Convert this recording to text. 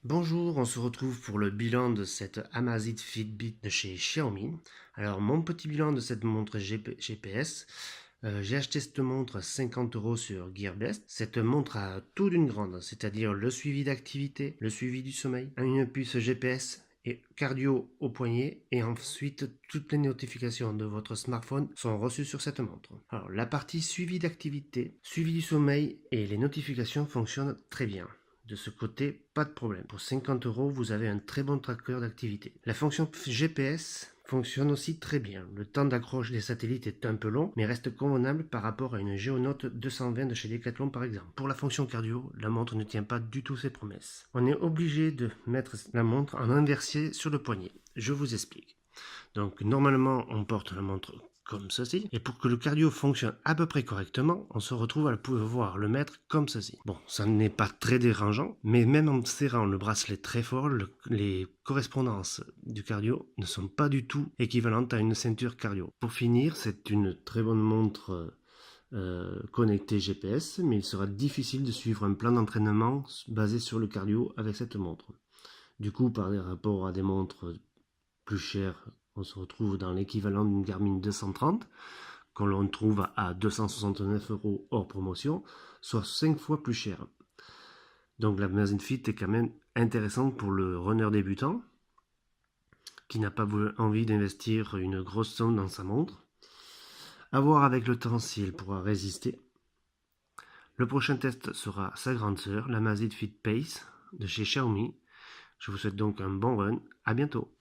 Bonjour, on se retrouve pour le bilan de cette Amazfit Fitbit de chez Xiaomi. Alors mon petit bilan de cette montre GPS, j'ai acheté cette montre à 50 € sur Gearbest. Cette montre a tout d'une grande, c'est-à-dire le suivi d'activité, le suivi du sommeil, une puce GPS et cardio au poignet, et ensuite toutes les notifications de votre smartphone sont reçues sur cette montre. Alors la partie suivi d'activité, suivi du sommeil et les notifications fonctionnent très bien. De ce côté, pas de problème. Pour 50 €, vous avez un très bon tracker d'activité. La fonction GPS fonctionne aussi très bien. Le temps d'accroche des satellites est un peu long, mais reste convenable par rapport à une Geonote 220 de chez Decathlon par exemple. Pour la fonction cardio, la montre ne tient pas du tout ses promesses. On est obligé de mettre la montre en inversé sur le poignet. Je vous explique. Donc normalement, on porte la montre comme ceci. Et pour que le cardio fonctionne à peu près correctement, on se retrouve à pouvoir le mettre comme ceci. Bon, ça n'est pas très dérangeant, mais même en serrant le bracelet très fort, les correspondances du cardio ne sont pas du tout équivalentes à une ceinture cardio. Pour finir, c'est une très bonne montre connectée GPS, mais il sera difficile de suivre un plan d'entraînement basé sur le cardio avec cette montre. Du coup, par rapport à des montres plus chères, on se retrouve dans l'équivalent d'une Garmin 230 qu'on l'on trouve à 269 € hors promotion, soit 5 fois plus cher. Donc la Amazfit est quand même intéressante pour le runner débutant qui n'a pas envie d'investir une grosse somme dans sa montre. À voir avec le temps si elle pourra résister. Le prochain test sera sa grande sœur, la Amazfit Pace de chez Xiaomi. Je vous souhaite donc un bon run. À bientôt.